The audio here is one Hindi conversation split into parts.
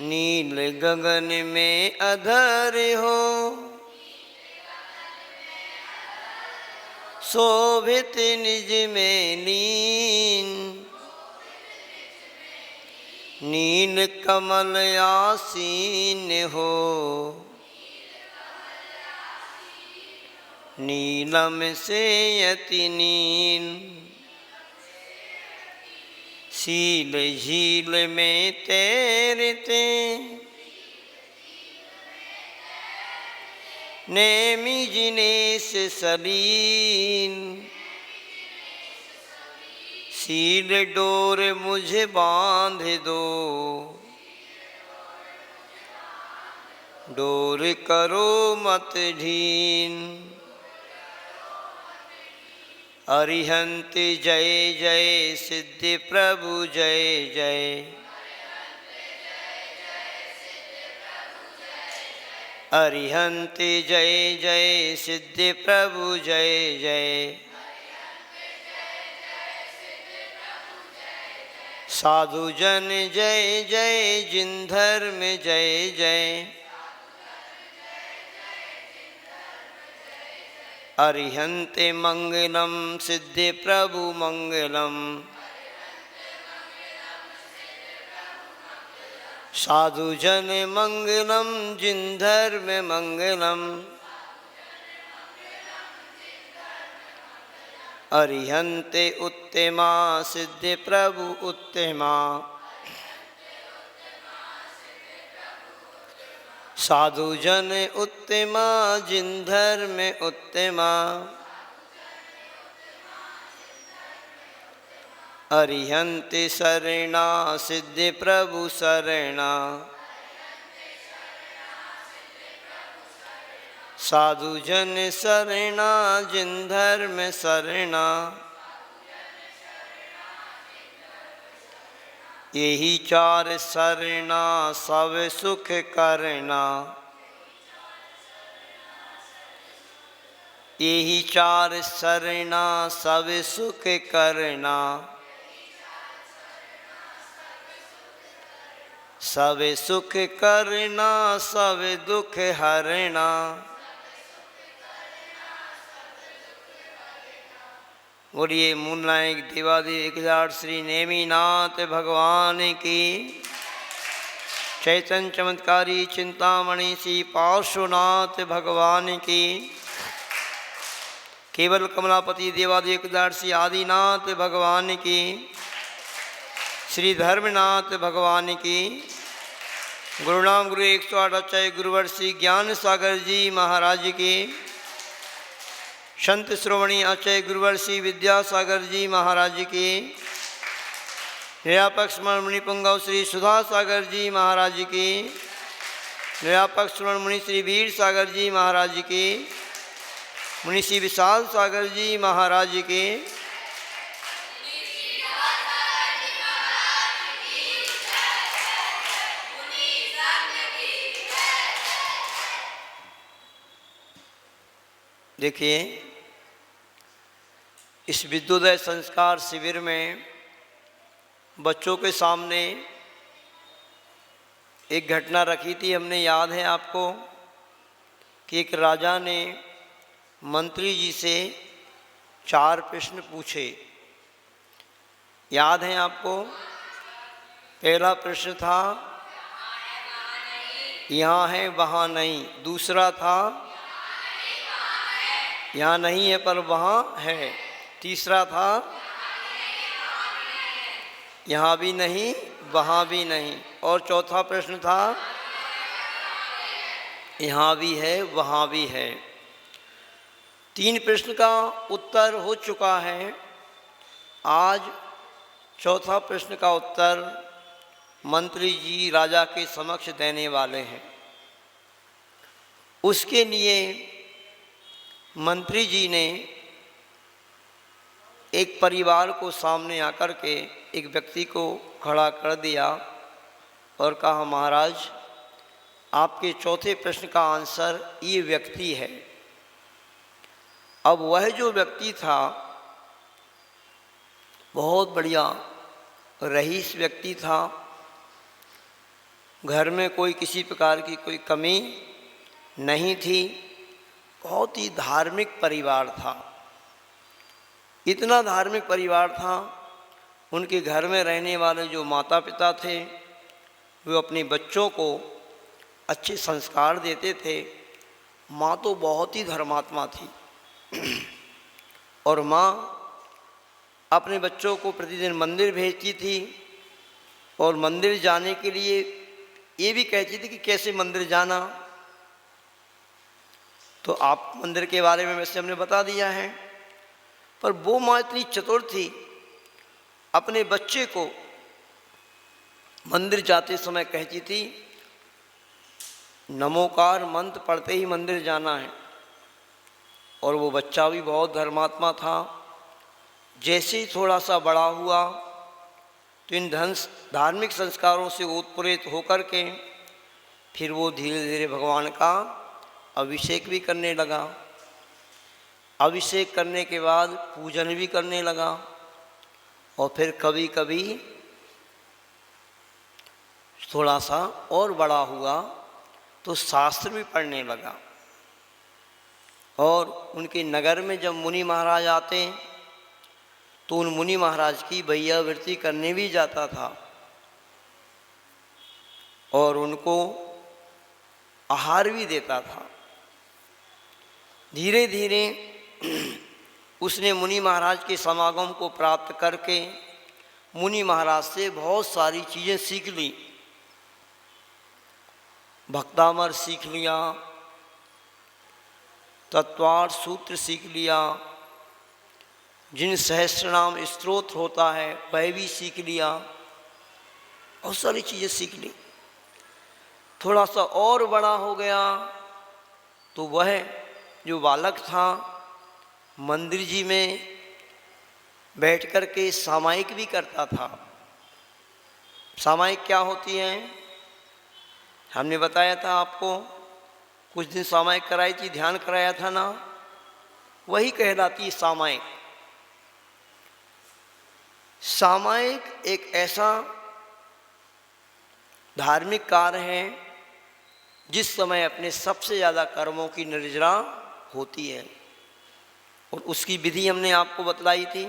नील गगन में अधर हो, शोभित निज में लीन। नील कमल आसीन हो, नीलम से यति नील। सील झील में तैरते, नेमि जिनेश सलील। सील डोर मुझे बांध दो, डोर करो मत ढील। अरिहंत जय जय सिद्धि प्रभु जय जय। अरिहंत जय जय सिद्धि प्रभु जय जय। साधु जन जय जय जिन धर्म जय जय। अरिहंत मंगलम सिद्धि प्रभु मंगलम। साधु जन मंगलम जिन धर्म मंगलम। अरिहंत उत्तमा सिद्धि प्रभु उत्तमा। साधु जन उत्तमा जिन धर्म उत्तमा। अरिहंत शरणा सिद्धि प्रभु शरणा। साधु जन शरणा जिन धर्म शरणा। यही चार शरणा सब सुख करना। यही चार शरणा सब सुख करना। सब सुख करना सब दुख हरना। बोलिए मूलनायक देवादिदेव एकजार श्री नेमिनाथ भगवान की। चैतन्य चमत्कारी चिंतामणि श्री पार्श्वनाथ भगवान की। केवल कमलापति देवादिदेव एकजार श्री आदिनाथ भगवान की। श्री धर्मनाथ भगवान की। गुरुनाम गुरु 108 आचार्य गुरुवर श्री ज्ञान सागर जी महाराज की। संत श्रोमणी आचार्य गुरुवर श्री विद्यासागर जी महाराज की। निरापक स्मरण मुनि पुंगव श्री सुधा सागर जी महाराज की। निरापक स्मरण मुनि श्री वीर सागर जी महाराज की। मुनि श्री विशाल सागर जी महाराज की। देखिए, इस विद्योदय संस्कार शिविर में बच्चों के सामने एक घटना रखी थी। हमने, याद है आपको, कि एक राजा ने मंत्री जी से 4 प्रश्न पूछे। याद है आपको? पहला प्रश्न था यहाँ है वहाँ नहीं। दूसरा था यहाँ नहीं है पर वहाँ है। तीसरा था यहाँ भी नहीं वहाँ भी नहीं। और चौथा प्रश्न था यहाँ भी है वहाँ भी है। 3 प्रश्न का उत्तर हो चुका है। आज चौथा प्रश्न का उत्तर मंत्री जी राजा के समक्ष देने वाले हैं। उसके लिए मंत्री जी ने एक परिवार को सामने आकर के एक व्यक्ति को खड़ा कर दिया और कहा, महाराज आपके चौथे प्रश्न का आंसर ये व्यक्ति है। अब वह जो व्यक्ति था बहुत बढ़िया रईस व्यक्ति था, घर में कोई किसी प्रकार की कोई कमी नहीं थी। बहुत ही धार्मिक परिवार था। इतना धार्मिक परिवार था, उनके घर में रहने वाले जो माता पिता थे वे अपने बच्चों को अच्छे संस्कार देते थे। माँ तो बहुत ही धर्मात्मा थी और माँ अपने बच्चों को प्रतिदिन मंदिर भेजती थी और मंदिर जाने के लिए ये भी कहती थी कि कैसे मंदिर जाना। तो आप मंदिर के बारे में वैसे हमने बता दिया है, पर वो माँ इतनी चतुर थी, अपने बच्चे को मंदिर जाते समय कहती थी नमोकार मंत्र पढ़ते ही मंदिर जाना है। और वो बच्चा भी बहुत धर्मात्मा था। जैसे ही थोड़ा सा बड़ा हुआ तो इन धार्मिक संस्कारों से उत्प्रेरित होकर के फिर वो धीरे धीरे भगवान का अभिषेक भी करने लगा। अभिषेक करने के बाद पूजन भी करने लगा और फिर कभी कभी थोड़ा सा और बड़ा हुआ तो शास्त्र भी पढ़ने लगा। और उनके नगर में जब मुनि महाराज आते तो उन मुनि महाराज की भैयावृत्ति करने भी जाता था और उनको आहार भी देता था। धीरे धीरे उसने मुनि महाराज के समागम को प्राप्त करके मुनि महाराज से बहुत सारी चीज़ें सीख ली। भक्तामर सीख लिया, तत्वार्थ सूत्र सीख लिया, जिन सहस्रनाम स्तोत्र होता है वह भी सीख लिया, बहुत सारी चीज़ें सीख ली। थोड़ा सा और बड़ा हो गया तो वह जो बालक था मंदिर जी में बैठ कर के सामायिक भी करता था। सामायिक क्या होती है हमने बताया था आपको, कुछ दिन सामायिक कराई थी, ध्यान कराया था ना, वही कहलाती है सामायिक। सामायिक एक ऐसा धार्मिक कार्य है जिस समय अपने सबसे ज़्यादा कर्मों की निर्जरा होती है और उसकी विधि हमने आपको बतलाई थी,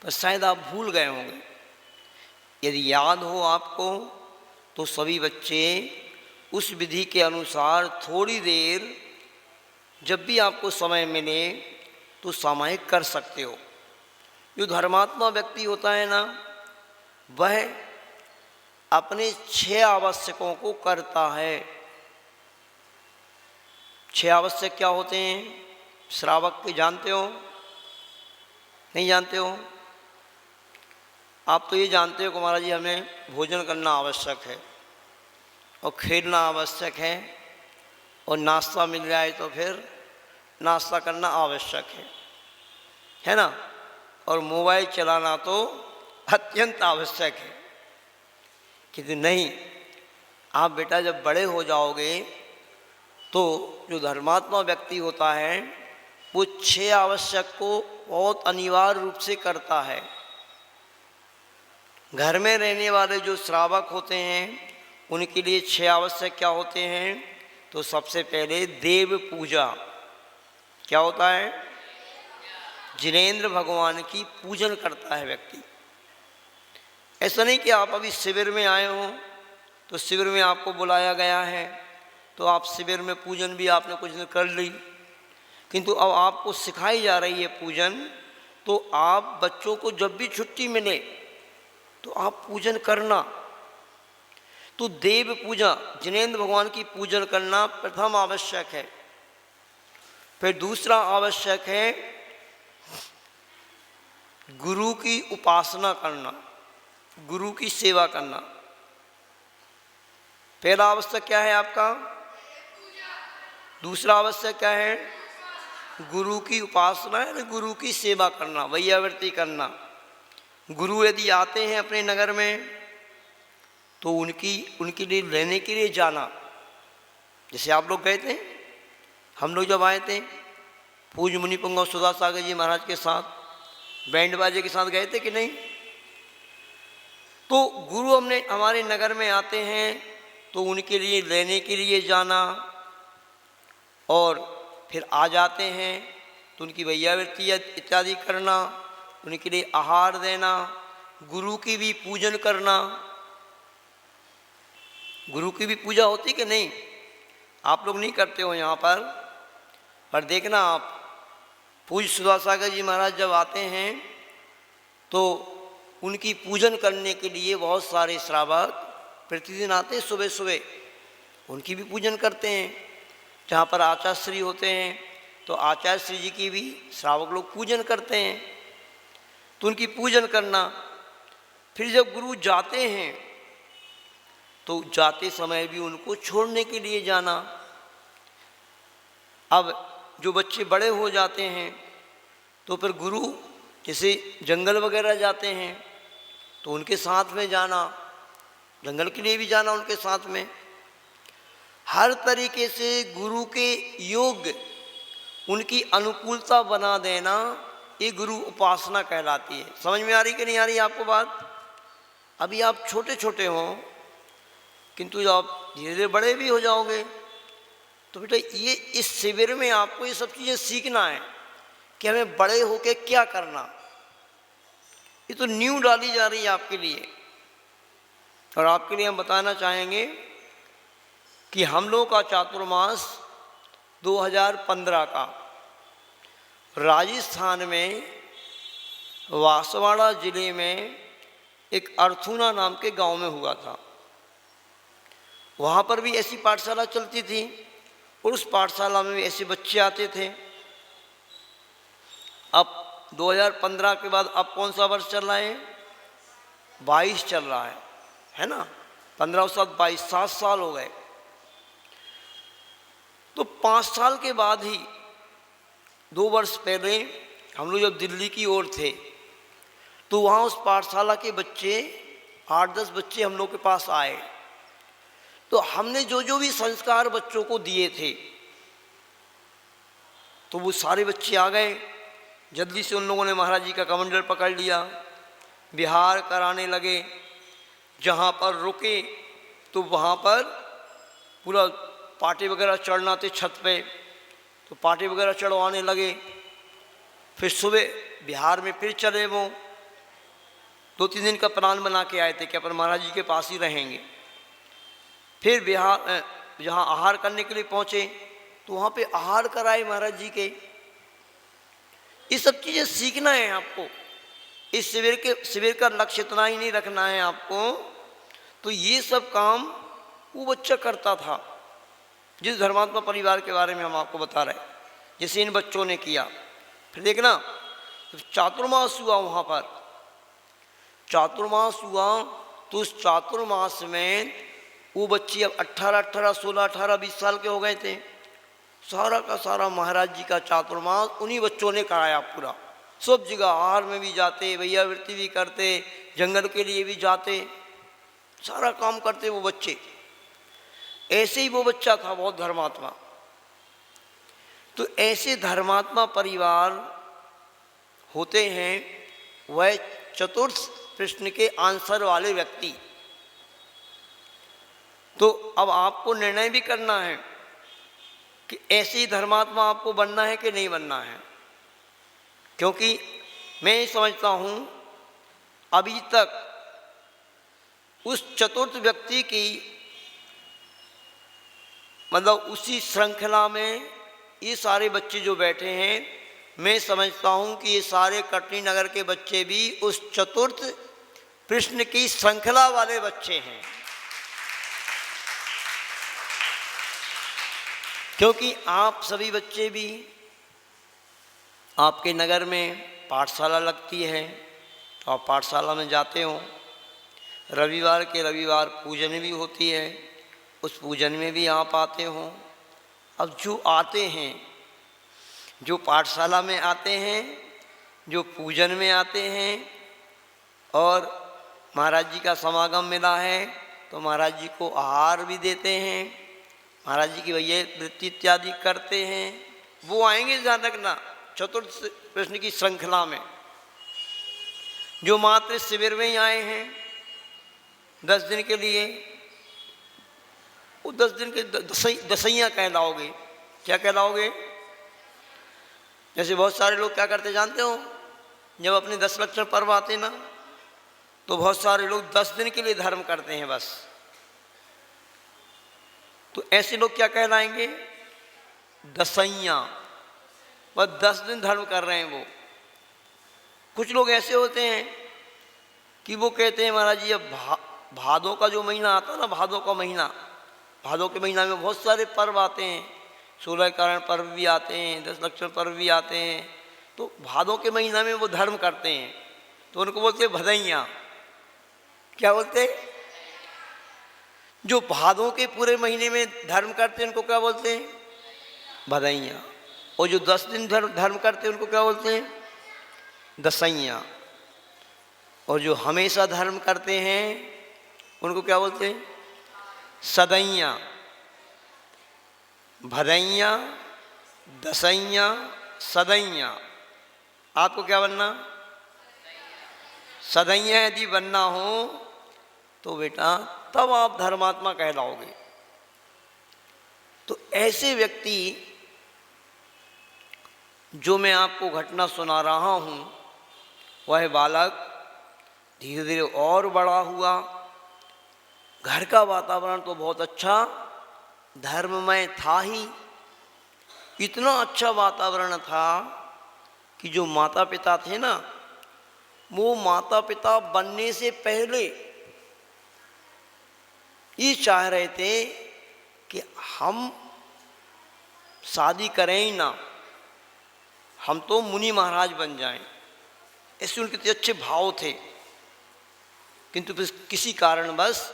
पर शायद आप भूल गए होंगे। यदि याद हो आपको तो सभी बच्चे उस विधि के अनुसार थोड़ी देर जब भी आपको समय मिले तो सामायिक कर सकते हो। जो धर्मात्मा व्यक्ति होता है ना, वह अपने 6 आवश्यकों को करता है। 6 आवश्यक क्या होते हैं? श्रावक के जानते हो? नहीं जानते हो? आप तो ये जानते हो कि महाराज जी हमें भोजन करना आवश्यक है और खेलना आवश्यक है और नाश्ता मिल जाए तो फिर नाश्ता करना आवश्यक है ना? और मोबाइल चलाना तो अत्यंत आवश्यक है। कि नहीं, आप बेटा जब बड़े हो जाओगे तो जो धर्मात्मा व्यक्ति होता है वो 6 आवश्यक को बहुत अनिवार्य रूप से करता है। घर में रहने वाले जो श्रावक होते हैं उनके लिए 6 आवश्यक क्या होते हैं? तो सबसे पहले देव पूजा। क्या होता है? जिनेंद्र भगवान की पूजन करता है व्यक्ति। ऐसा नहीं कि आप अभी शिविर में आए हो तो शिविर में आपको बुलाया गया है तो आप शिविर में पूजन भी आपने कुछ दिन कर ली, किंतु अब आपको सिखाई जा रही है पूजन, तो आप बच्चों को जब भी छुट्टी मिले तो आप पूजन करना। तो देव पूजा, जिनेंद्र भगवान की पूजन करना प्रथम आवश्यक है। फिर दूसरा आवश्यक है गुरु की उपासना करना, गुरु की सेवा करना। पहला आवश्यक क्या है आपका? दूसरा आवश्यक क्या है? गुरु की उपासना है, गुरु की सेवा करना, वैयावृत्ति करना। गुरु यदि आते हैं अपने नगर में तो उनके लिए रहने के लिए जाना। जैसे आप लोग गए थे, हम लोग जब आए थे पूज्य मुनि पुंगव सुधा सागर जी महाराज के साथ बैंड बाजे के साथ गए थे कि नहीं? तो गुरु हमने हमारे नगर में आते हैं तो उनके लिए लेने के लिए जाना, और फिर आ जाते हैं तो उनकी वैयावृत्ति इत्यादि करना, उनके लिए आहार देना, गुरु की भी पूजन करना। गुरु की भी पूजा होती कि नहीं? आप लोग नहीं करते हो यहाँ पर देखना आप, पूज्य सुधासागर जी महाराज जब आते हैं तो उनकी पूजन करने के लिए बहुत सारे श्रावक प्रतिदिन आते हैं, सुबह सुबह उनकी भी पूजन करते हैं। जहाँ पर आचार्य श्री होते हैं तो आचार्य श्री जी की भी श्रावक लोग पूजन करते हैं, तो उनकी पूजन करना। फिर जब गुरु जाते हैं तो जाते समय भी उनको छोड़ने के लिए जाना। अब जो बच्चे बड़े हो जाते हैं तो फिर गुरु जैसे जंगल वगैरह जाते हैं तो उनके साथ में जाना, जंगल के लिए भी जाना उनके साथ में। हर तरीके से गुरु के योग्य उनकी अनुकूलता बना देना, ये गुरु उपासना कहलाती है। समझ में आ रही कि नहीं आ रही आपको बात? अभी आप छोटे छोटे हों, किंतु जब आप धीरे धीरे बड़े भी हो जाओगे तो बेटा ये इस शिविर में आपको ये सब चीज़ें सीखना है कि हमें बड़े होके क्या करना। ये तो नींव डाली जा रही है आपके लिए। और आपके लिए हम बताना चाहेंगे कि हम लोग का चातुर्मास 2015 का राजस्थान में बांसवाड़ा जिले में एक अर्थूना नाम के गांव में हुआ था। वहाँ पर भी ऐसी पाठशाला चलती थी और उस पाठशाला में भी ऐसे बच्चे आते थे। अब 2015 के बाद अब कौन सा वर्ष चल रहा है? 22 चल रहा है ना? 15 साल 22, 7 साल हो गए। तो 5 साल के बाद ही 2 वर्ष पहले हम लोग जब दिल्ली की ओर थे तो वहाँ उस पाठशाला के बच्चे 8-10 बच्चे हम लोग के पास आए। तो हमने जो जो भी संस्कार बच्चों को दिए थे तो वो सारे बच्चे आ गए। जल्दी से उन लोगों ने महाराज जी का कमंडल पकड़ लिया, विहार कराने लगे। जहाँ पर रुके तो वहाँ पर पूरा पाटे वगैरह चढ़ना थे छत पे, तो पाटे वगैरह चढ़वाने लगे। फिर सुबह बिहार में फिर चले। वो 2-3 दिन का प्लान बना के आए थे कि अपन महाराज जी के पास ही रहेंगे। फिर बिहार जहाँ आहार करने के लिए पहुँचे तो वहाँ पे आहार कराए महाराज जी के। ये सब चीज़ें सीखना है आपको। इस शिविर का लक्ष्य इतना ही नहीं रखना है आपको। तो ये सब काम वो बच्चा करता था जिस धर्मात्मा परिवार के बारे में हम आपको बता रहे, जैसे इन बच्चों ने किया। फिर देखना तो चातुर्मास हुआ, वहाँ पर चातुर्मास हुआ तो उस चातुर्मास में वो बच्चे अब 18, 16, 18, 20 साल के हो गए थे। सारा का सारा महाराज जी का चातुर्मास उन्हीं बच्चों ने कराया पूरा। सब जगह आहार में भी जाते, वैयावृत्ति भी करते, जंगल के लिए भी जाते, सारा काम करते वो बच्चे। ऐसे ही वो बच्चा था बहुत धर्मात्मा। तो ऐसे धर्मात्मा परिवार होते हैं वह चतुर्थ प्रश्न के आंसर वाले व्यक्ति। तो अब आपको निर्णय भी करना है कि ऐसे ही धर्मात्मा आपको बनना है कि नहीं बनना है। क्योंकि मैं ये समझता हूँ अभी तक उस चतुर्थ व्यक्ति की मतलब उसी श्रृंखला में ये सारे बच्चे जो बैठे हैं, मैं समझता हूँ कि ये सारे कटनी नगर के बच्चे भी उस चतुर्थ प्रश्न की श्रृंखला वाले बच्चे हैं। क्योंकि आप सभी बच्चे भी, आपके नगर में पाठशाला लगती है तो आप पाठशाला में जाते हो। रविवार के रविवार पूजन भी होती है, उस पूजन में भी आप आते हो। अब जो आते हैं, जो पाठशाला में आते हैं, जो पूजन में आते हैं और महाराज जी का समागम मिला है तो महाराज जी को आहार भी देते हैं, महाराज जी की वैयावृत्ति इत्यादि करते हैं, वो आएंगे ध्यान रखना चतुर्थ प्रश्न की श्रृंखला में। जो मात्र शिविर में ही आए हैं 10 दिन के लिए, वो 10 दिन के दसैया कहलाओगे। क्या कहलाओगे? जैसे बहुत सारे लोग क्या करते जानते हो, जब अपने 10 लक्षण पर्व आते ना, तो बहुत सारे लोग 10 दिन के लिए धर्म करते हैं बस। तो ऐसे लोग क्या कहलाएंगे? दसैया। बस 10 दिन धर्म कर रहे हैं वो। कुछ लोग ऐसे होते हैं कि वो कहते हैं महाराज जी, अब भादों का जो महीना आता ना, भादों का महीना, भादों के महीना में बहुत सारे पर्व आते हैं, 16 कारण पर्व भी आते हैं, 10 लक्षण पर्व भी आते हैं। तो भादों के महीना में वो धर्म करते हैं, तो उनको बोलते हैं भदैया। क्या बोलते हैं? जो भादों के पूरे महीने में धर्म करते हैं उनको क्या बोलते हैं? भदैया। और जो 10 दिन धर्म करते हैं उनको क्या बोलते हैं? दसैया। और जो हमेशा धर्म करते हैं उनको क्या बोलते हैं? सदैया। भदैया, दसैया, सदैया। आपको क्या बनना? सदैया यदि बनना हो तो बेटा तब आप धर्मात्मा कहलाओगे। तो ऐसे व्यक्ति, जो मैं आपको घटना सुना रहा हूँ, वह बालक धीरे धीरे और बड़ा हुआ। घर का वातावरण तो बहुत अच्छा धर्ममय था ही। इतना अच्छा वातावरण था कि जो माता पिता थे ना, वो माता पिता बनने से पहले ये चाह रहे थे कि हम शादी करें ही ना, हम तो मुनि महाराज बन जाएं। ऐसे उनके इतने अच्छे भाव थे, किंतु फिर किसी कारणवश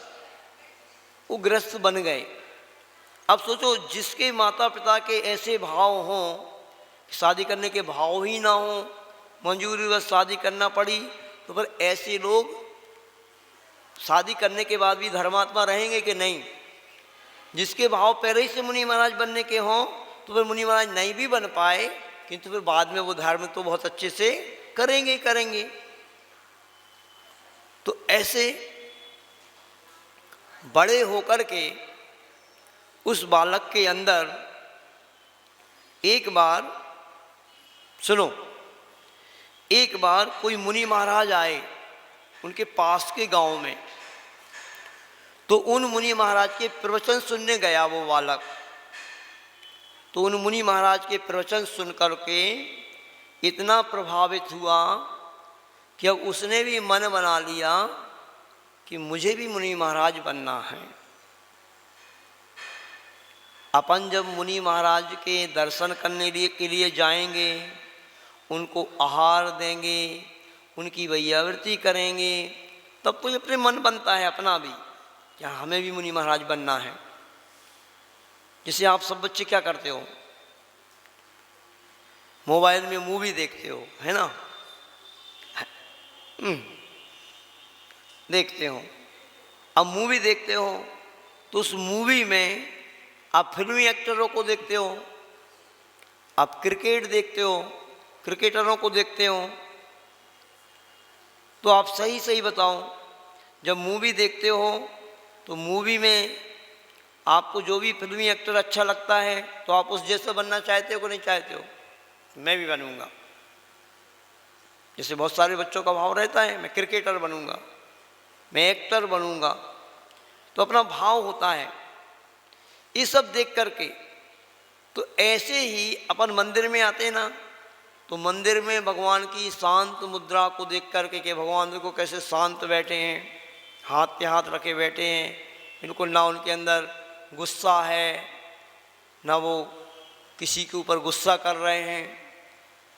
वो गृहस्थ बन गए। अब सोचो, जिसके माता पिता के ऐसे भाव हों, शादी करने के भाव ही ना हो, मंजूरी बस शादी करना पड़ी, तो फिर ऐसे लोग शादी करने के बाद भी धर्मात्मा रहेंगे कि नहीं? जिसके भाव पहले ही से मुनि महाराज बनने के हों, तो फिर मुनि महाराज नहीं भी बन पाए, किंतु फिर बाद में वो धर्म तो बहुत अच्छे से करेंगे ही करेंगे। तो ऐसे बड़े होकर के उस बालक के अंदर एक बार, सुनो, एक बार कोई मुनि महाराज आए उनके पास के गांव में। तो उन मुनि महाराज के प्रवचन सुनने गया वो बालक। तो उन मुनि महाराज के प्रवचन सुन करके इतना प्रभावित हुआ कि अब उसने भी मन बना लिया कि मुझे भी मुनि महाराज बनना है। अपन जब मुनि महाराज के दर्शन करने के लिए जाएंगे, उनको आहार देंगे, उनकी वैयावृत्ति करेंगे, तब तो अपने मन बनता है अपना भी, क्या हमें भी मुनि महाराज बनना है। जैसे आप सब बच्चे क्या करते हो, मोबाइल में मूवी देखते हो, है ना? देखते हो। अब मूवी देखते हो तो उस मूवी में आप फिल्मी एक्टरों को देखते हो, आप क्रिकेट देखते हो, क्रिकेटरों को देखते हो। तो आप सही सही बताओ, जब मूवी देखते हो तो मूवी में आपको जो भी फिल्मी एक्टर अच्छा लगता है तो आप उस जैसा बनना चाहते हो कि नहीं चाहते हो? मैं भी बनूंगा। जैसे बहुत सारे बच्चों का भाव रहता है, मैं क्रिकेटर बनूंगा, मैं एक्टर बनूंगा, तो अपना भाव होता है। ये सब देख करके तो ऐसे ही अपन मंदिर में आते हैं ना, तो मंदिर में भगवान की शांत मुद्रा को देख करके कि भगवान देखो कैसे शांत बैठे हैं, हाथ पे हाथ रखे बैठे हैं, बिल्कुल ना उनके अंदर गुस्सा है, ना वो किसी के ऊपर गुस्सा कर रहे हैं,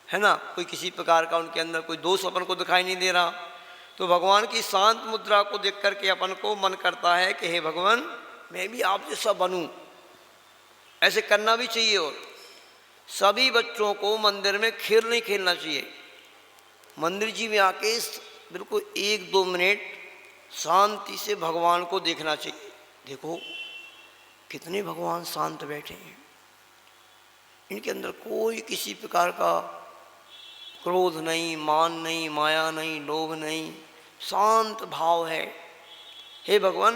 है ना? कोई किसी प्रकार का उनके अंदर कोई दोष अपन को दिखाई नहीं दे रहा। तो भगवान की शांत मुद्रा को देख करके अपन को मन करता है कि हे भगवान, मैं भी आप जैसा बनूं। ऐसे करना भी चाहिए। और सभी बच्चों को मंदिर में खेल नहीं खेलना चाहिए। मंदिर जी में आके बिल्कुल 1-2 मिनट शांति से भगवान को देखना चाहिए। देखो कितने भगवान शांत बैठे हैं, इनके अंदर कोई किसी प्रकार का क्रोध नहीं, मान नहीं, माया नहीं, लोभ नहीं, शांत भाव है। हे भगवान,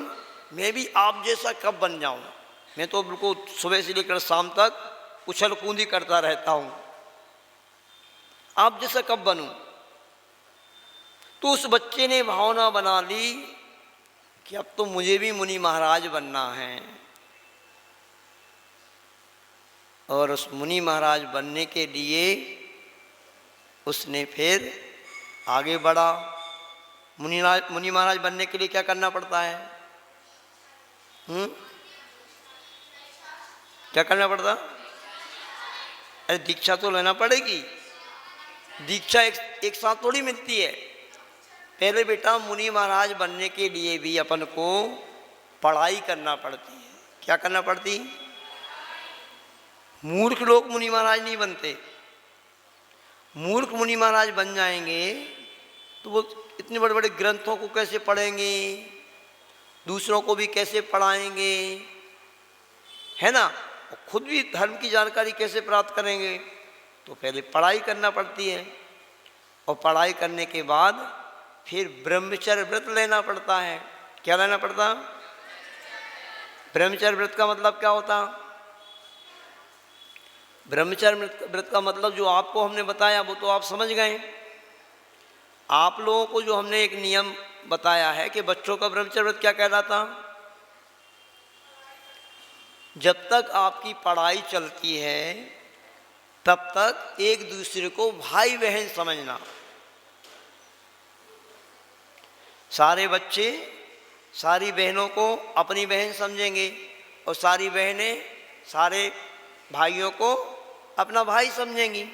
मैं भी आप जैसा कब बन जाऊं? मैं तो बिल्कुल सुबह से लेकर शाम तक उछल कूदी करता रहता हूं, आप जैसा कब बनूं? तो उस बच्चे ने भावना बना ली कि अब तो मुझे भी मुनि महाराज बनना है। और उस मुनि महाराज बनने के लिए उसने फिर आगे बढ़ा। मुनि महाराज बनने के लिए क्या करना पड़ता है? क्या करना पड़ता? अरे दीक्षा तो लेना पड़ेगी। दीक्षा एक साथ थोड़ी मिलती है। पहले बेटा मुनि महाराज बनने के लिए भी अपन को पढ़ाई करना पड़ती है। क्या करना पड़ती? मूर्ख लोग मुनि महाराज नहीं बनते। मूर्ख मुनि महाराज बन जाएंगे तो वो इतने बड़े बड़े ग्रंथों को कैसे पढ़ेंगे, दूसरों को भी कैसे पढ़ाएंगे, है ना? और खुद भी धर्म की जानकारी कैसे प्राप्त करेंगे? तो पहले पढ़ाई करना पड़ती है, और पढ़ाई करने के बाद फिर ब्रह्मचर्य व्रत लेना पड़ता है। क्या लेना पड़ता? ब्रह्मचर्य व्रत का मतलब क्या होता? ब्रह्मचर्य व्रत का मतलब जो आपको हमने बताया वो तो आप समझ गए। आप लोगों को जो हमने एक नियम बताया है कि बच्चों का ब्रह्मचर्य व्रत क्या कहलाता? जब तक आपकी पढ़ाई चलती है तब तक एक दूसरे को भाई बहन समझना। सारे बच्चे सारी बहनों को अपनी बहन समझेंगे, और सारी बहनें सारे भाइयों को अपना भाई समझेंगी।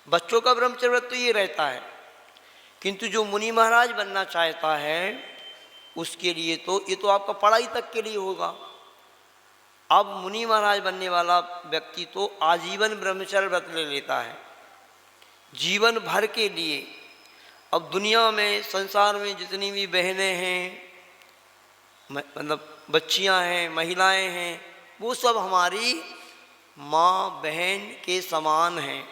बच्चों का ब्रह्मचर्य व्रत तो ये रहता है। किंतु जो मुनि महाराज बनना चाहता है उसके लिए तो ये तो आपका पढ़ाई तक के लिए होगा। अब मुनि महाराज बनने वाला व्यक्ति तो आजीवन ब्रह्मचर्य व्रत ले लेता है, जीवन भर के लिए। अब दुनिया में, संसार में जितनी भी बहनें हैं, मतलब बच्चियां हैं, महिलाएं हैं, वो सब हमारी माँ बहन के समान हैं।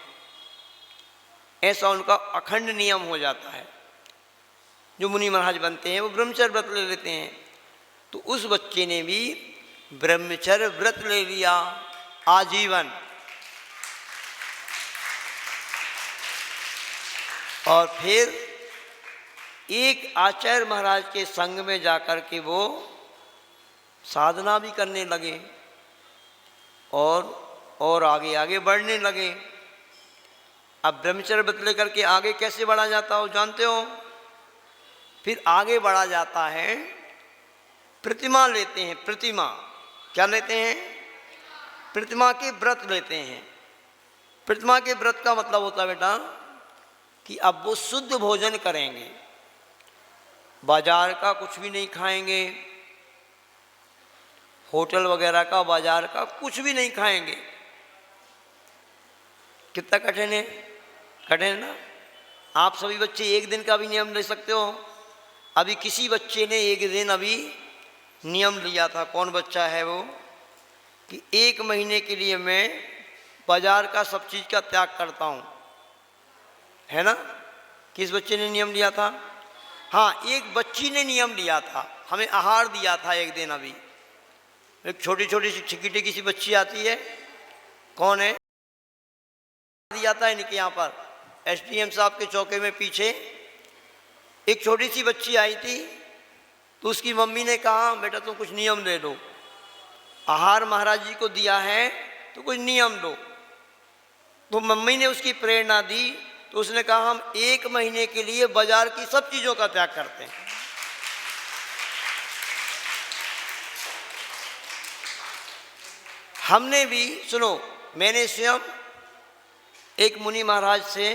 ऐसा उनका अखंड नियम हो जाता है। जो मुनि महाराज बनते हैं वो ब्रह्मचर्य व्रत ले लेते हैं। तो उस बच्चे ने भी ब्रह्मचर्य व्रत ले लिया आजीवन, और फिर एक आचार्य महाराज के संग में जाकर के वो साधना भी करने लगे और आगे आगे बढ़ने लगे। अब ब्रह्मचर्य व्रत लेकर के आगे कैसे बढ़ा जाता हो जानते हो? फिर आगे बढ़ा जाता है, प्रतिमा लेते हैं। प्रतिमा क्या लेते हैं? प्रतिमा के व्रत लेते हैं। प्रतिमा के व्रत का मतलब होता है बेटा कि अब वो शुद्ध भोजन करेंगे, बाजार का कुछ भी नहीं खाएंगे, होटल वगैरह का, बाजार का कुछ भी नहीं खाएंगे। कितना कठिन है? कठिन है ना? आप सभी बच्चे एक दिन का भी नियम ले सकते हो। अभी किसी बच्चे ने एक दिन अभी नियम लिया था। कौन बच्चा है वो? कि 1 महीने के लिए मैं बाजार का सब चीज़ का त्याग करता हूँ, है ना? किस बच्चे ने नियम लिया था? हाँ, एक बच्ची ने नियम लिया था, हमें आहार दिया था एक दिन। अभी एक छोटी छोटी सी छिकी सी बच्ची आती है, कौन है? दिया था इनके यहाँ पर एसडीएम साहब के चौके में पीछे एक छोटी सी बच्ची आई थी। तो उसकी मम्मी ने कहा बेटा तुम कुछ नियम ले लो, आहार महाराज जी को दिया है तो कुछ नियम लो। तो मम्मी ने उसकी प्रेरणा दी, तो उसने कहा हम 1 महीने के लिए बाजार की सब चीज़ों का त्याग करते हैं। हमने भी, सुनो, मैंने स्वयं एक मुनि महाराज से,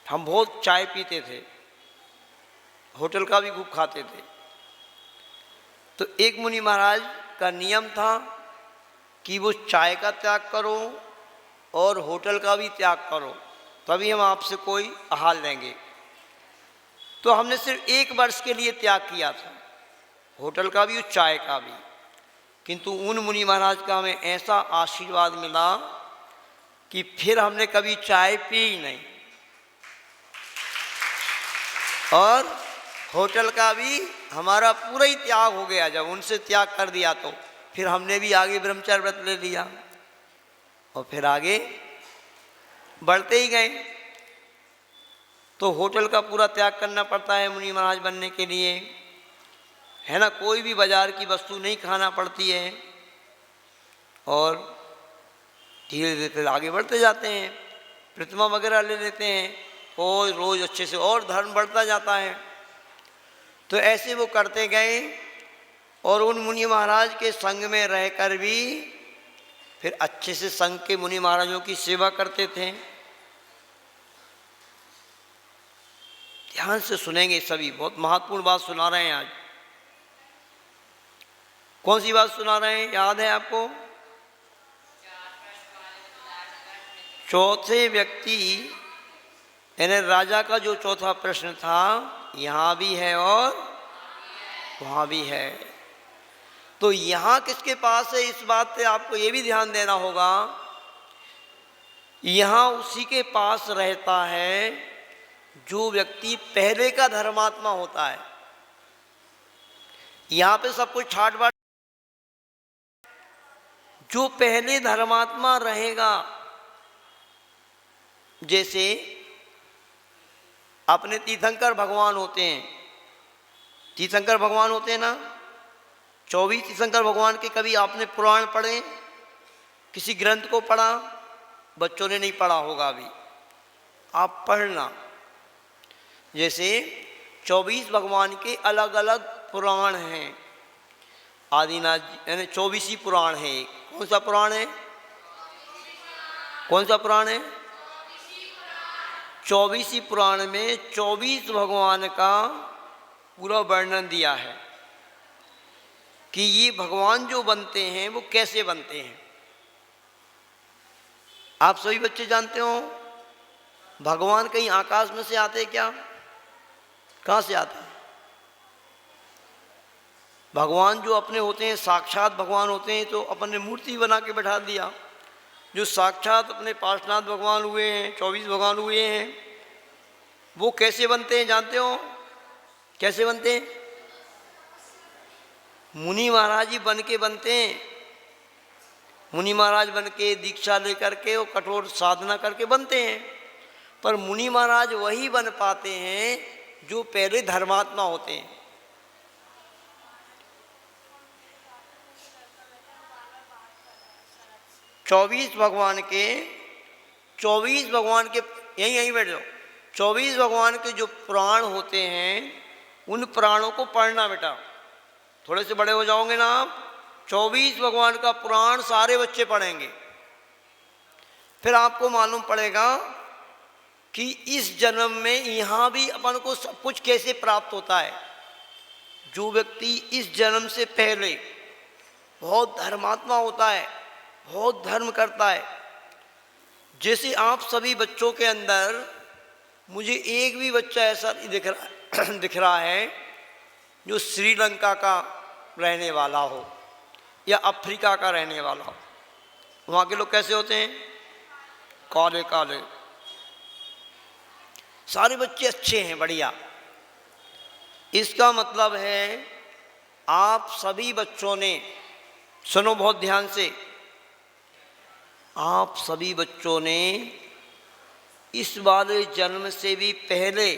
हम बहुत चाय पीते थे, होटल का भी खूब खाते थे। तो एक मुनि महाराज का नियम था कि वो चाय का त्याग करो और होटल का भी त्याग करो, तभी हम आपसे कोई आहार लेंगे। तो हमने सिर्फ 1 वर्ष के लिए त्याग किया था, होटल का भी और चाय का भी। किंतु उन मुनि महाराज का हमें ऐसा आशीर्वाद मिला कि फिर हमने कभी चाय पी ही नहीं, और होटल का भी हमारा पूरा ही त्याग हो गया। जब उनसे त्याग कर दिया तो फिर हमने भी आगे ब्रह्मचर्य व्रत ले लिया और फिर आगे बढ़ते ही गए। तो होटल का पूरा त्याग करना पड़ता है मुनि महाराज बनने के लिए, है ना। कोई भी बाजार की वस्तु नहीं खाना पड़ती है और धीरे धीरे फिर आगे बढ़ते जाते हैं। प्रतिमा वगैरह ले लेते हैं और रोज़ अच्छे से और धर्म बढ़ता जाता है। तो ऐसे वो करते गए और उन मुनि महाराज के संग में रहकर भी फिर अच्छे से संघ के मुनि महाराजों की सेवा करते थे। ध्यान से सुनेंगे सभी, बहुत महत्वपूर्ण बात सुना रहे हैं आज। कौन सी बात सुना रहे हैं, याद है आपको? चौथे व्यक्ति यानी राजा का जो चौथा प्रश्न था, यहाँ भी है और वहाँ भी है। तो यहाँ किसके पास है, इस बात पे आपको ये भी ध्यान देना होगा। यहाँ उसी के पास रहता है जो व्यक्ति पहले का धर्मात्मा होता है। यहाँ पे सब कुछ ठाट बाट, जो पहले धर्मात्मा रहेगा। जैसे अपने तीर्थंकर भगवान होते हैं, तीर्थंकर भगवान होते हैं ना, 24 तीर्थंकर भगवान के कभी आपने पुराण पढ़े, किसी ग्रंथ को पढ़ा? बच्चों ने नहीं पढ़ा होगा अभी, आप पढ़ना। जैसे 24 भगवान के अलग अलग पुराण हैं। आदिनाथ यानी 24 ही पुराण है। कौन सा पुराण है? कौन सा पुराण है? 24 ही पुराण में 24 भगवान का पूरा वर्णन दिया है कि ये भगवान जो बनते हैं वो कैसे बनते हैं। आप सभी बच्चे जानते हो भगवान कहीं आकाश में से आते हैं क्या? कहाँ से आते हैं? भगवान जो अपने होते हैं, साक्षात भगवान होते हैं, तो अपने मूर्ति बना के बैठा दिया। जो साक्षात अपने पार्श्वनाथ भगवान हुए हैं, 24 भगवान हुए हैं, वो कैसे बनते हैं जानते हो? कैसे बनते हैं? मुनि महाराज ही बन के बनते हैं। मुनि महाराज बन के दीक्षा लेकर के वो कठोर साधना करके बनते हैं। पर मुनि महाराज वही बन पाते हैं जो पहले धर्मात्मा होते हैं। चौबीस भगवान के यहीं बैठ जाओ। 24 भगवान के जो पुराण होते हैं, उन पुराणों को पढ़ना बेटा। थोड़े से बड़े हो जाओगे ना आप, 24 भगवान का पुराण सारे बच्चे पढ़ेंगे। फिर आपको मालूम पड़ेगा कि इस जन्म में यहाँ भी अपन को सब कुछ कैसे प्राप्त होता है। जो व्यक्ति इस जन्म से पहले बहुत धर्मात्मा होता है, बहुत धर्म करता है, जैसे आप सभी बच्चों के अंदर मुझे एक भी बच्चा ऐसा नहीं दिख रहा है जो श्रीलंका का रहने वाला हो या अफ्रीका का रहने वाला हो। वहाँ के लोग कैसे होते हैं? काले काले। सारे बच्चे अच्छे हैं, बढ़िया। इसका मतलब है आप सभी बच्चों ने, सुनो बहुत ध्यान से, आप सभी बच्चों ने इस वाले जन्म से भी पहले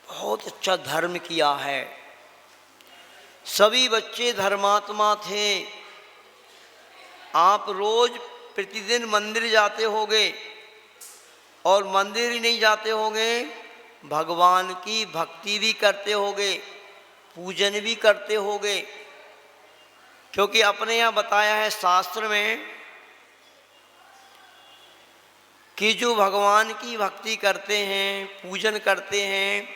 बहुत अच्छा धर्म किया है। सभी बच्चे धर्मात्मा थे। आप रोज प्रतिदिन मंदिर जाते होंगे, और मंदिर ही नहीं जाते होंगे, भगवान की भक्ति भी करते होंगे, पूजन भी करते होंगे। क्योंकि अपने यहाँ बताया है शास्त्र में कि जो भगवान की भक्ति करते हैं, पूजन करते हैं,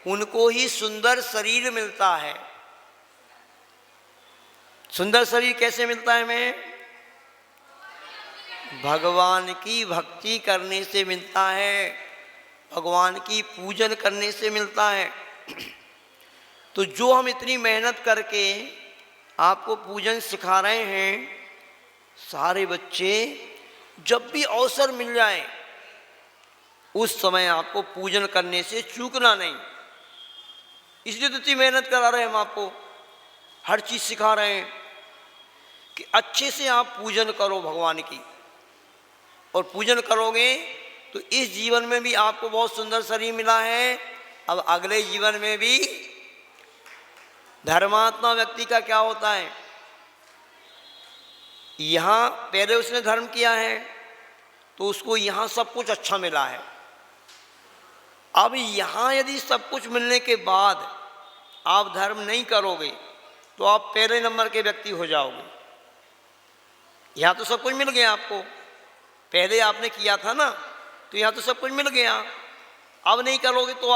उनको ही सुंदर शरीर मिलता है। सुंदर शरीर कैसे मिलता है हमें? भगवान की भक्ति करने से मिलता है, भगवान की पूजन करने से मिलता है। तो जो हम इतनी मेहनत करके आपको पूजन सिखा रहे हैं, सारे बच्चे जब भी अवसर मिल जाए उस समय आपको पूजन करने से चूकना नहीं। इसलिए तो इतनी मेहनत करा रहे हैं हम आपको, हर चीज़ सिखा रहे हैं कि अच्छे से आप पूजन करो भगवान की। और पूजन करोगे तो इस जीवन में भी आपको बहुत सुंदर शरीर मिला है, अब अगले जीवन में भी धर्मात्मा व्यक्ति का क्या होता है, यहाँ पहले उसने धर्म किया है तो उसको यहाँ सब कुछ अच्छा मिला है। अब यहाँ यदि सब कुछ मिलने के बाद आप धर्म नहीं करोगे तो आप पहले नंबर के व्यक्ति हो जाओगे। यहाँ तो सब कुछ मिल गया आपको, पहले आपने किया था ना, तो यहाँ तो सब कुछ मिल गया। अब नहीं करोगे तो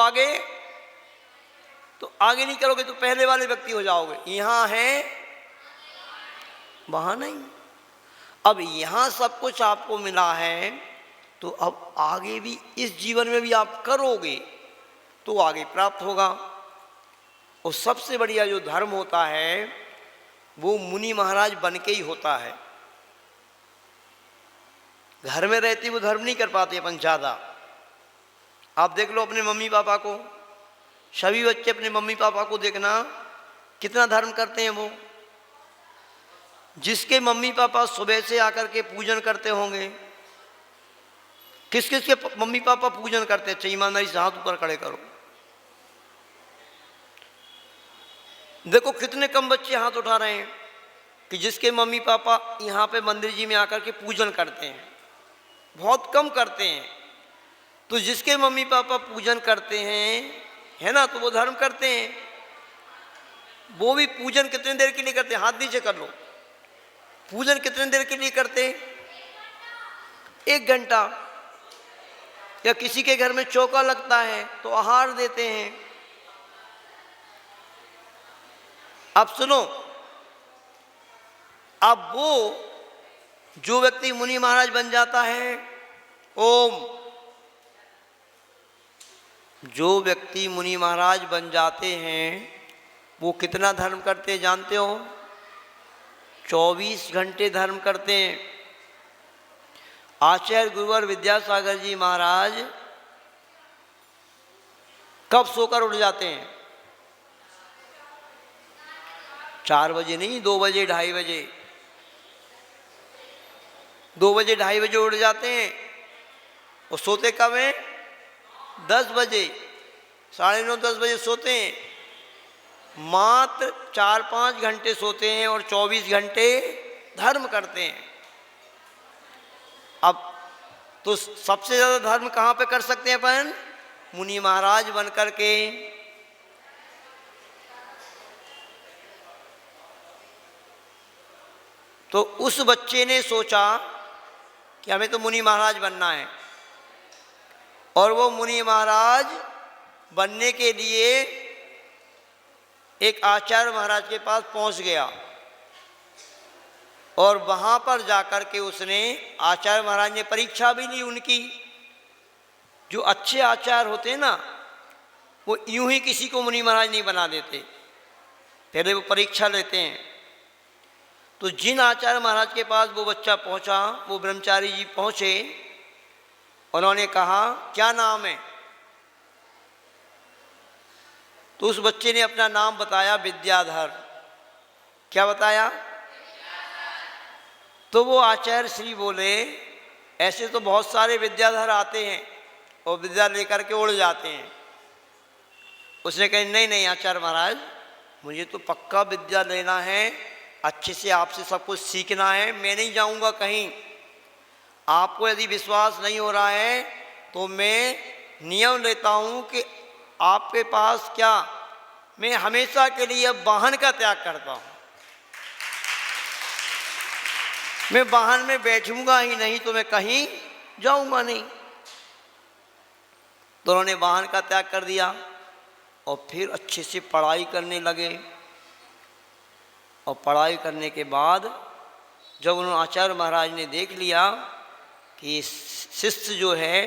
आगे नहीं करोगे तो पहले वाले व्यक्ति हो जाओगे। यहाँ है, वहाँ नहीं। अब यहाँ सब कुछ आपको मिला है तो अब आगे भी इस जीवन में भी आप करोगे तो आगे प्राप्त होगा। और सबसे बढ़िया जो धर्म होता है वो मुनि महाराज बन के ही होता है। घर में रहते वो धर्म नहीं कर पाते अपन ज़्यादा। आप देख लो अपने मम्मी पापा को, सभी बच्चे अपने मम्मी पापा को देखना कितना धर्म करते हैं वो। जिसके मम्मी पापा सुबह से आकर के पूजन करते होंगे, किस किस के मम्मी पापा पूजन करते हैं? चाहिए ईमानदारी से हाथ ऊपर खड़े करो। देखो कितने कम बच्चे हाथ उठा रहे हैं कि जिसके मम्मी पापा यहाँ पे मंदिर जी में आकर के पूजन करते हैं, बहुत कम करते हैं। तो जिसके मम्मी पापा पूजन करते हैं, है ना, तो वो धर्म करते हैं। वो भी पूजन कितने देर के लिए करते हैं? हाथ नीचे कर लो। पूजन कितने देर के लिए करते हैं? 1 घंटा। या किसी के घर में चौका लगता है तो आहार देते हैं। अब सुनो, अब वो जो व्यक्ति मुनि महाराज बन जाता है, जो व्यक्ति मुनि महाराज बन जाते हैं वो कितना धर्म करते हैं जानते हो? 24 घंटे धर्म करते हैं। आचार्य गुरुवर विद्यासागर जी महाराज कब सोकर उठ जाते हैं? 4 बजे नहीं, 2 बजे, 2:30 बजे। 2 बजे 2:30 बजे उठ जाते हैं। और सोते कब हैं? 10 बजे, 9:30 10 बजे सोते हैं। मात्र 4-5 घंटे सोते हैं और 24 घंटे धर्म करते हैं। अब तो सबसे ज़्यादा धर्म कहाँ पे कर सकते हैं अपन? मुनि महाराज बन कर के। तो उस बच्चे ने सोचा कि हमें तो मुनि महाराज बनना है, और वो मुनि महाराज बनने के लिए एक आचार्य महाराज के पास पहुंच गया। और वहाँ पर जाकर के उसने, आचार्य महाराज ने परीक्षा भी ली उनकी। जो अच्छे आचार्य होते हैं ना, वो यूं ही किसी को मुनि महाराज नहीं बना देते, पहले वो परीक्षा लेते हैं। तो जिन आचार्य महाराज के पास वो बच्चा पहुंचा, वो ब्रह्मचारी जी पहुंचे, उन्होंने कहा क्या नाम है? तो उस बच्चे ने अपना नाम बताया, विद्याधर। क्या बताया? तो वो आचार्य श्री बोले, ऐसे तो बहुत सारे विद्याधर आते हैं और विद्या लेकर के उड़ जाते हैं। उसने कहा नहीं नहीं आचार्य महाराज, मुझे तो पक्का विद्या लेना है, अच्छे से आपसे सब कुछ सीखना है, मैं नहीं जाऊंगा कहीं। आपको यदि विश्वास नहीं हो रहा है तो मैं नियम लेता हूं कि आपके पास क्या, मैं हमेशा के लिए वाहन का त्याग करता हूं। मैं वाहन में बैठूंगा ही नहीं तो मैं कहीं जाऊंगा नहीं। तो उन्होंने वाहन का त्याग कर दिया और फिर अच्छे से पढ़ाई करने लगे। और पढ़ाई करने के बाद जब उन्होंने, आचार्य महाराज ने देख लिया कि शिष्य जो है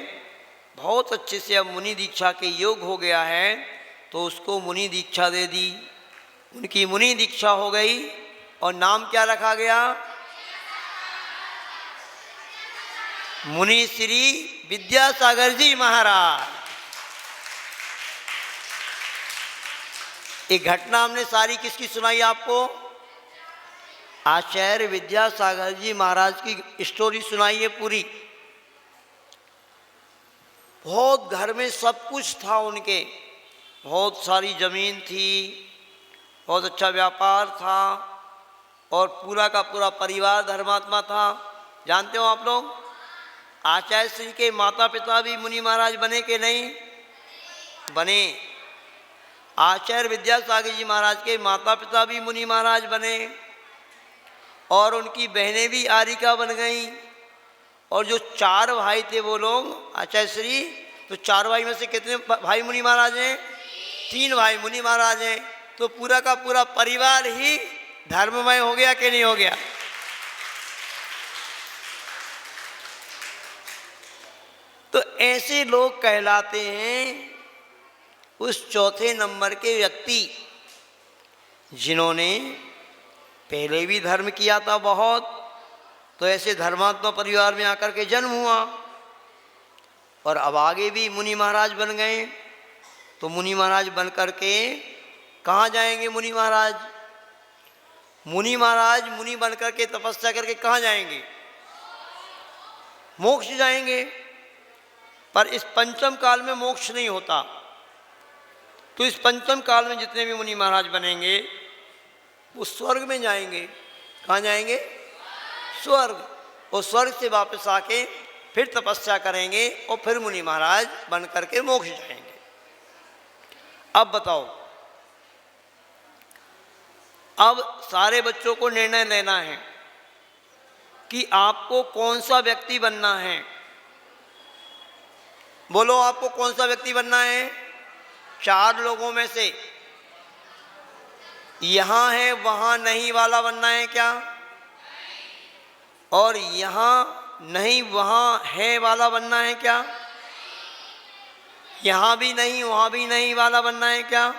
बहुत अच्छे से अब मुनि दीक्षा के योग हो गया है, तो उसको मुनि दीक्षा दे दी। उनकी मुनि दीक्षा हो गई और नाम क्या रखा गया? मुनि श्री विद्यासागर जी महाराज। एक घटना हमने सारी किसकी सुनाई आपको? आचार्य विद्यासागर जी महाराज की स्टोरी सुनाई है पूरी। बहुत घर में सब कुछ था उनके, बहुत सारी जमीन थी, बहुत अच्छा व्यापार था और पूरा का पूरा परिवार धर्मात्मा था। जानते हो आप लोग, आचार्य श्री के माता पिता भी मुनि महाराज बने कि नहीं बने? आचार्य विद्यासागर जी महाराज के माता पिता भी मुनि महाराज बने और उनकी बहनें भी आरिका बन गईं। और जो 4 भाई थे वो लोग आचार्य श्री, तो 4 भाई में से कितने भाई मुनि महाराज हैं? 3 भाई मुनि महाराज हैं। तो पूरा का पूरा परिवार ही धर्ममय हो गया कि नहीं हो गया? तो ऐसे लोग कहलाते हैं उस चौथे नंबर के व्यक्ति जिन्होंने पहले भी धर्म किया था बहुत, तो ऐसे धर्मात्मा परिवार में आकर के जन्म हुआ और अब आगे भी मुनि महाराज बन गए। तो मुनि महाराज बन करके कहाँ जाएंगे? मुनि महाराज मुनि बन करके तपस्या करके कहाँ जाएंगे? मोक्ष जाएंगे। पर इस पंचम काल में मोक्ष नहीं होता। तो इस पंचम काल में जितने भी मुनि महाराज बनेंगे वो स्वर्ग में जाएंगे। कहाँ जाएंगे? स्वर्ग। और स्वर्ग से वापस आके फिर तपस्या करेंगे और फिर मुनि महाराज बन करके मोक्ष जाएंगे। अब बताओ, अब सारे बच्चों को निर्णय लेना है कि आपको कौन सा व्यक्ति बनना है। बोलो, आपको कौन सा व्यक्ति बनना है? 4 लोगों में से यहाँ है वहाँ नहीं वाला बनना है क्या? और यहाँ नहीं वहाँ है वाला बनना है क्या? यहाँ भी नहीं वहाँ भी नहीं वाला बनना है क्या?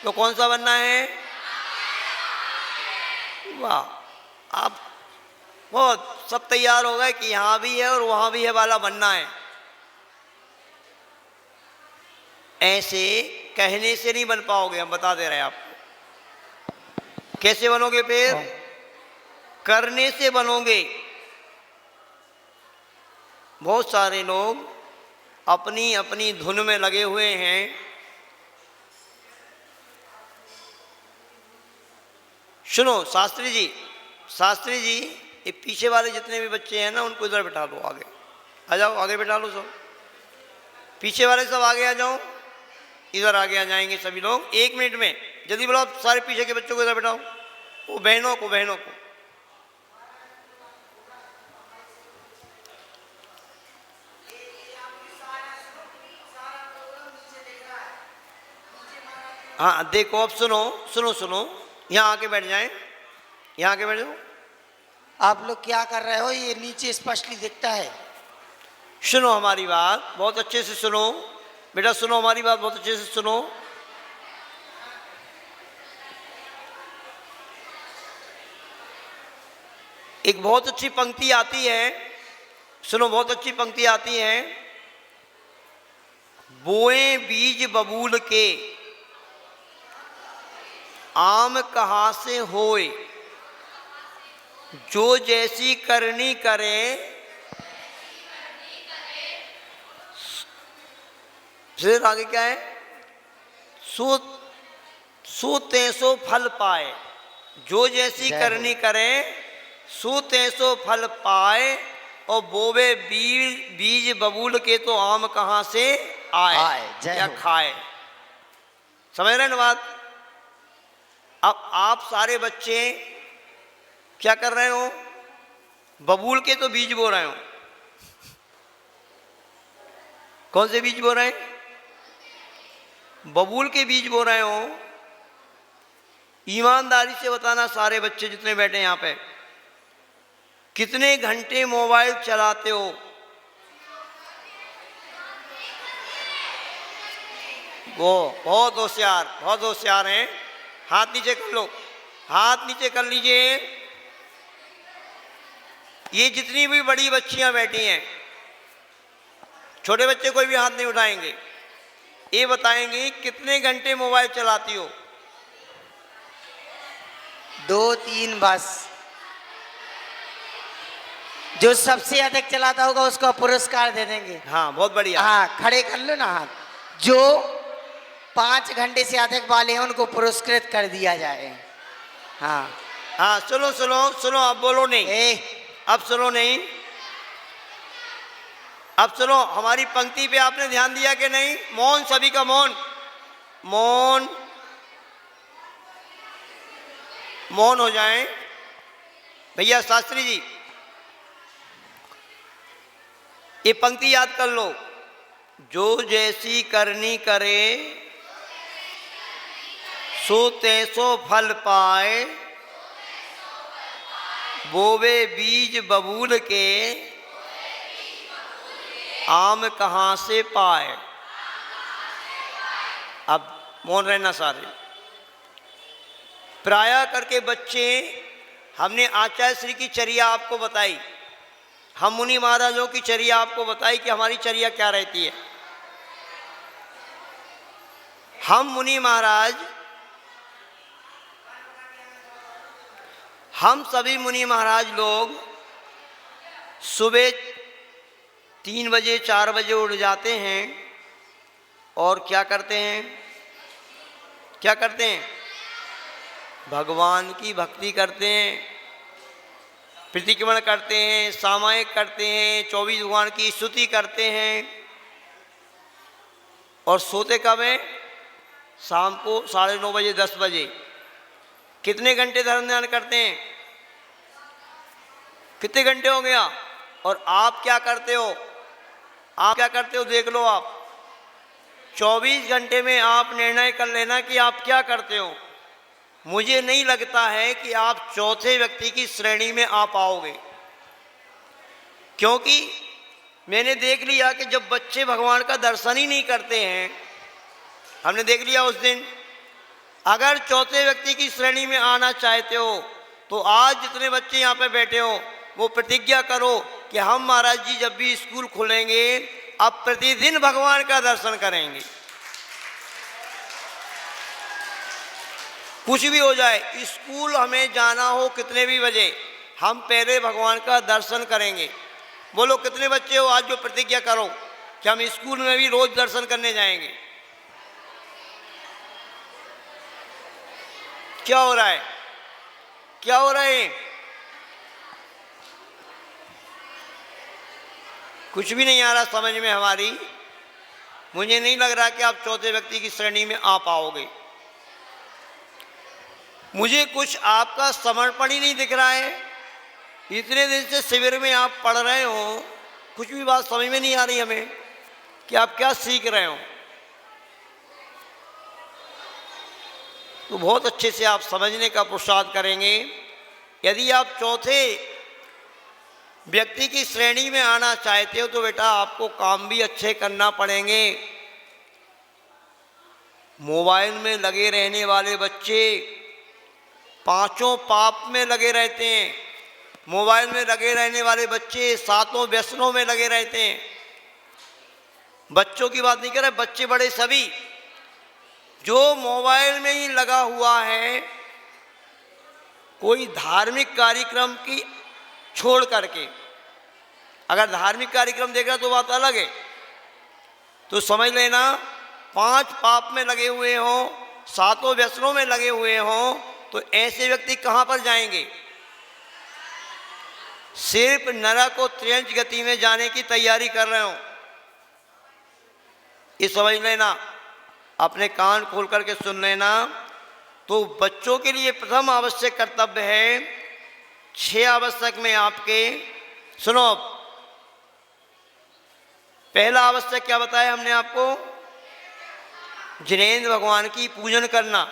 तो कौन सा बनना है? वाह, आप बहुत सब तैयार हो गए कि यहाँ भी है और वहाँ भी है वाला बनना है। ऐसे कहने से नहीं बन पाओगे, हम बता दे रहे हैं आपको। कैसे बनोगे? फिर करने से बनोगे। बहुत सारे लोग अपनी अपनी धुन में लगे हुए हैं। सुनो शास्त्री जी, ये पीछे वाले जितने भी बच्चे हैं ना, उनको इधर बैठा दो। आगे आ जाओ, आगे बैठा लो सब। पीछे वाले सब आगे आ जाओ, इधर आगे आ जाएंगे सभी लोग 1 मिनट में। जल्दी बोलो, आप सारे पीछे के बच्चों को इधर बैठाओ। वो बहनों को हाँ देखो, अब सुनो, यहाँ आके बैठ जाएं, यहाँ आके बैठ जाओ। आप लोग क्या कर रहे हो? ये नीचे स्पष्टली दिखता है। सुनो हमारी बात बहुत अच्छे से सुनो बेटा, सुनो हमारी बात बहुत अच्छे से सुनो। एक बहुत अच्छी पंक्ति आती है, सुनो, बहुत अच्छी पंक्ति आती है। बोए बीज बबूल के आम कहाँ से होए, जो जैसी करनी करे फिर आगे क्या है? सो तैसो फल पाए। जो जैसी करनी करे सो तैसो फल पाए। और बोवे बीज बबूल के तो आम कहाँ से आए या खाए। समझ रहे हैं ना बात? अब आप सारे बच्चे क्या कर रहे हो? बबूल के तो बीज बो रहे हो। कौन से बीज बो रहे हैं? बबूल के बीज बो रहे हो। ईमानदारी से बताना सारे बच्चे जितने बैठे हैं यहाँ पे, कितने घंटे मोबाइल चलाते हो? वो बहुत होशियार हैं। हाथ नीचे कर लो, हाथ नीचे कर लीजिए। ये जितनी भी बड़ी बच्चियां बैठी हैं, छोटे बच्चे कोई भी हाथ नहीं उठाएंगे। ये बताएंगे कितने घंटे मोबाइल चलाती हो। 2 3 बस। जो सबसे अधिक चलाता होगा उसको पुरस्कार दे देंगे। हाँ, बहुत बढ़िया। हाँ, खड़े कर लो ना हाथ। जो 5 घंटे से अधिक वाले हैं उनको पुरस्कृत कर दिया जाए। हाँ हाँ, सुनो सुनो सुनो, अब बोलो नहीं, अब सुनो नहीं, अब सुनो। हमारी पंक्ति पे आपने ध्यान दिया कि नहीं? मौन, सभी का मौन, मौन, मौन हो जाएं। भैया शास्त्री जी, ये पंक्ति याद कर लो। जो जैसी करनी करे सो तैसो फल पाए, बोवे बीज बबूल के आम कहाँ से पाए। अब मौन रहना सारे। प्रायः करके बच्चे, हमने आचार्य श्री की चर्या आपको बताई, हम मुनि महाराजों की चर्या आपको बताई कि हमारी चर्या क्या रहती है। हम मुनि महाराज, हम सभी मुनि महाराज लोग सुबह 3 बजे 4 बजे उठ जाते हैं और क्या करते हैं? क्या करते हैं? भगवान की भक्ति करते हैं, प्रतिक्रमण करते हैं, सामायिक करते हैं, 24 भगवान की स्तुति करते हैं। और सोते कब हैं? शाम को 9:30 बजे 10 बजे। कितने घंटे धर्म ध्यान करते हैं? कितने घंटे हो गया? और आप क्या करते हो? आप क्या करते हो? देख लो आप। 24 घंटे में आप निर्णय कर लेना कि आप क्या करते हो। मुझे नहीं लगता है कि आप चौथे व्यक्ति की श्रेणी में आ पाओगे, क्योंकि मैंने देख लिया कि जब बच्चे भगवान का दर्शन ही नहीं करते हैं, हमने देख लिया उस दिन। अगर चौथे व्यक्ति की श्रेणी में आना चाहते हो तो आज जितने बच्चे यहाँ पे बैठे हो वो प्रतिज्ञा करो कि हम महाराज जी जब भी स्कूल खुलेंगे अब प्रतिदिन भगवान का दर्शन करेंगे। कुछ भी हो जाए, स्कूल हमें जाना हो कितने भी बजे, हम पहले भगवान का दर्शन करेंगे। बोलो कितने बच्चे हो आज जो प्रतिज्ञा करो कि हम स्कूल में भी रोज दर्शन करने जाएंगे? क्या हो रहा है? क्या हो रहा है? कुछ भी नहीं आ रहा समझ में हमारी। मुझे नहीं लग रहा कि आप चौथे व्यक्ति की श्रेणी में आ पाओगे। मुझे कुछ आपका समर्पण ही नहीं दिख रहा है। इतने दिन से शिविर में आप पढ़ रहे हो, कुछ भी बात समझ में नहीं आ रही हमें कि आप क्या सीख रहे हो। तो बहुत अच्छे से आप समझने का पुरुषार्थ करेंगे। यदि आप चौथे व्यक्ति की श्रेणी में आना चाहते हो तो बेटा आपको काम भी अच्छे करना पड़ेंगे। मोबाइल में लगे रहने वाले बच्चे 5 पाप में लगे रहते हैं। मोबाइल में लगे रहने वाले बच्चे 7 व्यसनों में लगे रहते हैं। बच्चों की बात नहीं कर रहे, बच्चे बड़े सभी। जो मोबाइल में ही लगा हुआ है, कोई धार्मिक कार्यक्रम की छोड़ करके, अगर धार्मिक कार्यक्रम देख रहा तो बात अलग है, तो समझ लेना 5 पाप में लगे हुए हों, 7 व्यसनों में लगे हुए हों, तो ऐसे व्यक्ति कहाँ पर जाएंगे? सिर्फ नरक और त्रियंच गति में जाने की तैयारी कर रहे हो। ये समझ लेना, अपने कान खोल करके सुन लेना। तो बच्चों के लिए प्रथम आवश्यक कर्तव्य है, 6 आवश्यक में आपके सुनो। पहला आवश्यक क्या बताया हमने आपको? जिनेंद्र भगवान की पूजन करना।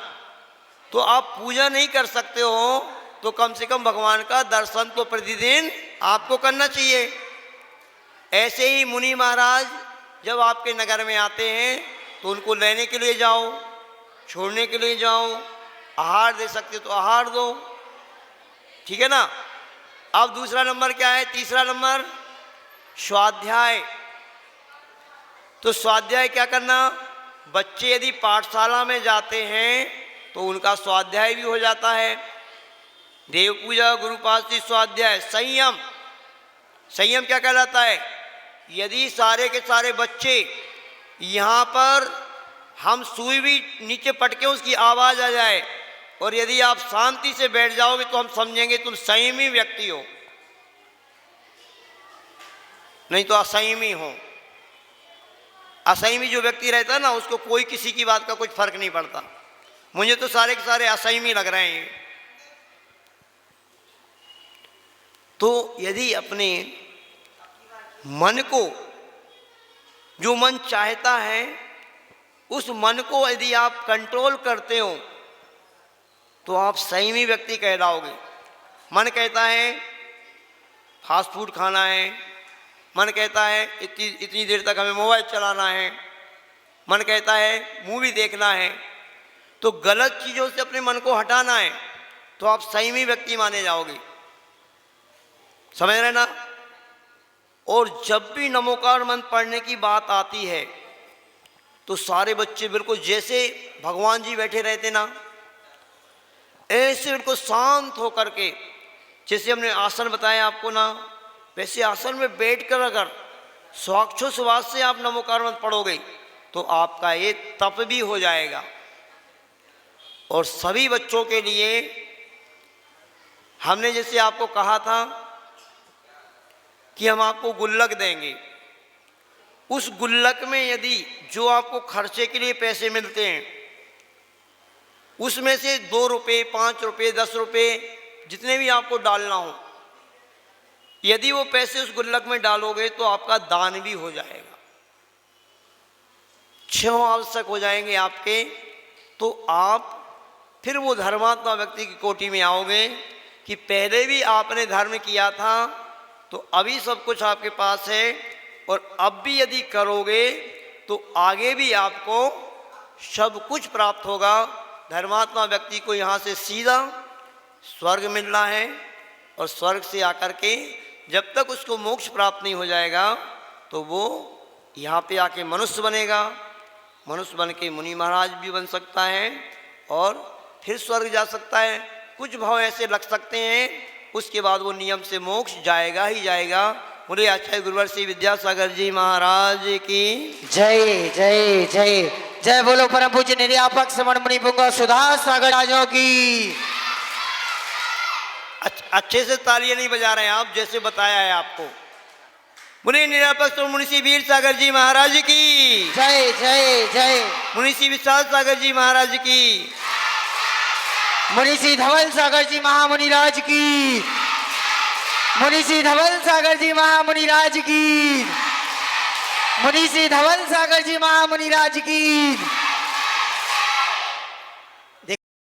तो आप पूजा नहीं कर सकते हो तो कम से कम भगवान का दर्शन तो प्रतिदिन आपको करना चाहिए। ऐसे ही मुनि महाराज जब आपके नगर में आते हैं तो उनको लेने के लिए जाओ, छोड़ने के लिए जाओ, आहार दे सकते तो आहार दो, ठीक है ना। अब दूसरा नंबर क्या है? तीसरा नंबर स्वाध्याय। तो स्वाध्याय क्या करना? बच्चे यदि पाठशाला में जाते हैं तो उनका स्वाध्याय भी हो जाता है। देव पूजा, गुरुपास्ति, स्वाध्याय, संयम। संयम क्या कहलाता है? यदि सारे के सारे बच्चे यहाँ पर हम सुई भी नीचे पटके उसकी आवाज़ आ जाए और यदि आप शांति से बैठ जाओगे तो हम समझेंगे तुम संयमी व्यक्ति हो, नहीं तो असंयमी हो। असंयमी जो व्यक्ति रहता है ना, उसको कोई किसी की बात का कुछ फर्क नहीं पड़ता। मुझे तो सारे के सारे असंयमी लग रहे हैं। तो यदि अपने मन को, जो मन चाहता है, उस मन को यदि आप कंट्रोल करते हो तो आप संयमी व्यक्ति कहलाओगे। मन कहता है फास्ट फूड खाना है, मन कहता है इतनी देर तक हमें मोबाइल चलाना है, मन कहता है मूवी देखना है, तो गलत चीज़ों से अपने मन को हटाना है, तो आप संयमी व्यक्ति माने जाओगे। समझ रहे ना? और जब भी नमोकार मंत्र पढ़ने की बात आती है तो सारे बच्चे बिल्कुल जैसे भगवान जी बैठे रहते ना, ऐसे बिल्कुल शांत होकर के, जैसे हमने आसन बताया आपको ना, वैसे आसन में बैठकर अगर स्वाक्षोच्छ्वास से आप नमोकार मंत्र पढ़ोगे तो आपका ये तप भी हो जाएगा। और सभी बच्चों के लिए हमने जैसे आपको कहा था कि हम आपको गुल्लक देंगे, उस गुल्लक में यदि जो आपको खर्चे के लिए पैसे मिलते हैं उसमें से 2 रुपये, 5 रुपये, 10 रुपये, जितने भी आपको डालना हो, यदि वो पैसे उस गुल्लक में डालोगे तो आपका दान भी हो जाएगा। 6 आवश्यक हो जाएंगे आपके, तो आप फिर वो धर्मात्मा व्यक्ति की कोटि में आओगे कि पहले भी आपने धर्म किया था तो अभी सब कुछ आपके पास है, और अब भी यदि करोगे तो आगे भी आपको सब कुछ प्राप्त होगा। धर्मात्मा व्यक्ति को यहाँ से सीधा स्वर्ग मिलना है, और स्वर्ग से आकर के जब तक उसको मोक्ष प्राप्त नहीं हो जाएगा तो वो यहाँ पे आके मनुष्य बनेगा। मनुष्य बन के मुनि महाराज भी बन सकता है और फिर स्वर्ग जा सकता है। कुछ भाव ऐसे लग सकते हैं, उसके बाद वो नियम से मोक्ष जाएगा ही जाएगा। बोले आचार्य गुरुवर श्री विद्यासागर जी महाराज की जय जय जय जय। बोलो परम पूज्य निर्यापक श्रवण मुनि पुंग सुधार सागर राजों की। अच्छे से तालियां नहीं बजा रहे हैं आप, जैसे बताया है आपको। बोले निर्यापक श्रवण मुनि श्री वीर सागर जी महाराज की जय जय जय। मुनि श्री विशाल सागर जी महाराज की, मुनि श्री धवल सागर जी महामुनि राज की, मुनि श्री धवल सागर जी महामुनि राज की, मुनि श्री धवल सागर जी महामुनि राज की।